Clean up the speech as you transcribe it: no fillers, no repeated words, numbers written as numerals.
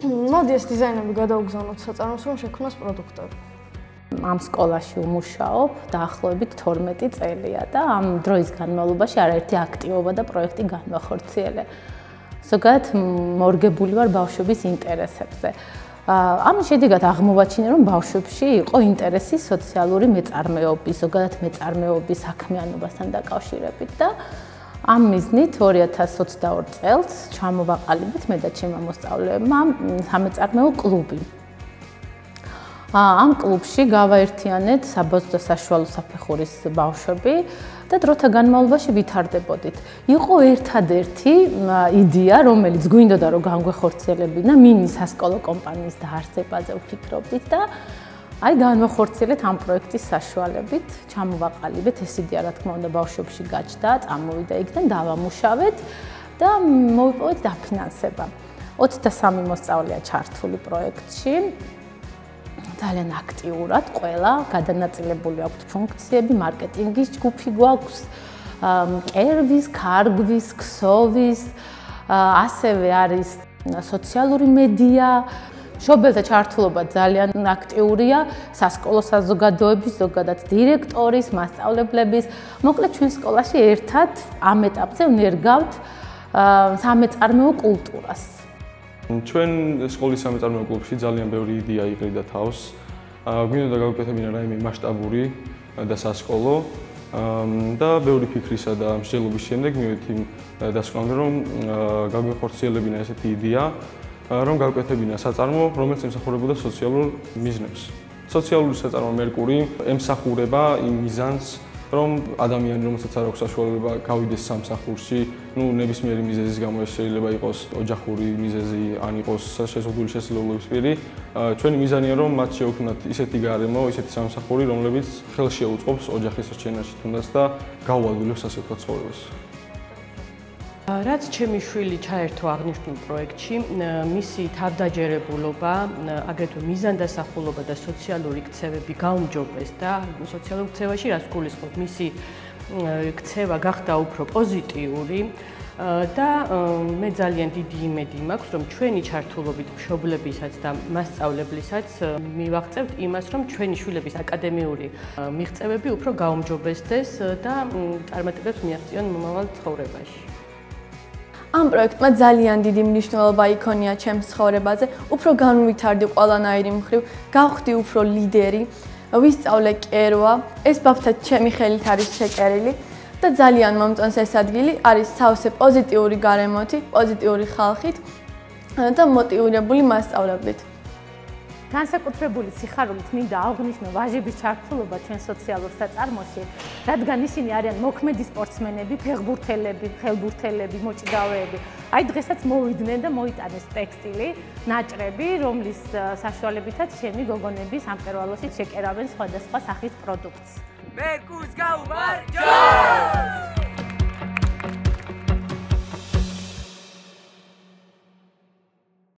მოდი ეს დიზაინები გადავგზავნოთ საწარმოს, რომ შექმნას პროდუქტები. ამ სკოლაში ვმუშაობ დაახლოებით 12 წელია და ამ დროის განმავლობაში არაერთი აქტივობა და პროექტი განვახორციელე. ზოგადად მორგებული ვარ ბავშვების ინტერესებზე. ამის შედეგად აღმოვაჩინე, რომ ბავშვებში იყო ინტერესი სოციალური მეწარმეობის, ზოგადად მეწარმეობის საქმიანობასთან დაკავშირებით და ამ მიზნით 2022 წელს ჩამოვაყალიბეთ მე და ჩემმა მოსწავლეებმა სამეწარმეო კლუბი. ამ კლუბში გავაერთიანეთ საბაზო და საშუალო საფეხურის ბავშვები და დროთა განმავლობაში ვითარდებოდით. იყო ერთადერთი იდეა, რომელიც გვინდოდა რომ განგვეხორციელებინა, მინი სასკოლო კომპანიის დაარსებაზე ვფიქრობდით და აი განვახორციელეთ ამ პროექტის საშუალებით, ჩამოვაყალიბეთ ეს იდეა, რა თქმა უნდა, ბავშვებში გაჩნდა, წამოვიდა იქიდან დავამუშავეთ და მოვიპოვეთ დაფინანსება. 23 მოსწავლეა ჩართული პროექტში. ძალიან აქტიურად ყველა გადანაწილებული აქვთ ფუნქციები, მარკეტინგის ჯგუფი გვაქვს, კერვის, ქარგვის, ქსოვის, ასევე არის სოციალური მედია. მშობელთა ჩართულობა ძალიან აქტიურია, სასკოლო საზოგადოების, ზოგადად დირექტორის, მასწავლებლების. მოკლედ ჩვენ სკოლაში ერთად ამ ეტაპზე ვნერგავთ სამეწარმეო კულტურას. ჩვენ სკოლის სამეწარმეო კლუბში ძალიან ბევრი იდეა იყრიდა თავს. გვინდოდა გავუკეთებინა რაიმე მასშტაბური და სასკოლო და ბევრი ფიქრისა და მსჯელობის შემდეგ მივედით იმ დასკვნამდე, რომ გავხორციელებინა ესეთი იდეა, რომ გავუკეთებინა საწარმო, რომელიც ემსახურებოდა სოციალურ მიზნებს. სოციალური საწარმო მერკური ემსახურება იმ მიზანს, რომ ადამიანი, რომელსაც არ აქვს საშუალება გავიდეს სამსახურში, ნებისმიერი მიზეზის გამო ეს შეიძლება იყოს ოჯახური მიზეზი, ან იყოს შეზღუდული შესაძლებლობის პირი. ჩვენი მიზანია, რომ მათ შეუქმნათ ისეთი გარემო, ისეთი სამსახური, რომლებიც ხელს შეუწყობს ოჯახის რჩენაში თუნდაც და გაუადვილებს ასე ვთქვათ ცხოვრებას. რაც ჩემი შვილი ჩაერთო აღნიშნულ პროექტში, მისი თავდაჯერებულობა, აგრეთვე მიზანდასახულობა და სოციალური ქცევები გაუმჯობეს და სოციალურ ქცევაში რაც გულისხმობ, მისი ქცევა გახდა უფრო პოზიტიური და მე ძალიან დიდი იმედი მაქვს, რომ ჩვენი ჩართულობით მშობლებისაც და მასწავლებლისაც მივაღწევთ იმას, რომ ჩვენი შვილების აკადემიური მიღწევები უფრო გაუმჯობესდეს და წარმატებებს მიაღწიონ მომავალ ცხოვრებაში. ამ პროექტმა ძალიან დიდი მნიშვნელობა იქონია ჩემს ცხოვრებაზე, უფრო განვითარდი ყველანაირი მხრივ, გავხდი უფრო ლიდერი, ვისწავლე კერვა, ეს ბავშვთა ჩემი ხელით არის შეკერილი და ძალიან მომწონს ეს ადგილი, არის სავსე პოზიტიური გარემოთი, პოზიტიური ხალხით და მოტივირებული მასწავლებლით. განსაკუთრებული სიხარულით მინდა აღვნიშნო ვაჟების ჩართულობა ჩვენ სოციალურ საწარმოში, რადგან ისინი არიან მოქმედი სპორტსმენები, ფეხბურთელები, ხელბურთელები, მოჭიდავეები. აი დღესაც მოვიდნენ და მოიტანეს ტექსტილი, ნაჭრები, რომლის საშუალებითაც ჩემი გოგონები სამყერვალოში შეკერავენ სხვადასხვა სახის პროდუქტს. მერკურს გაუმარჯო!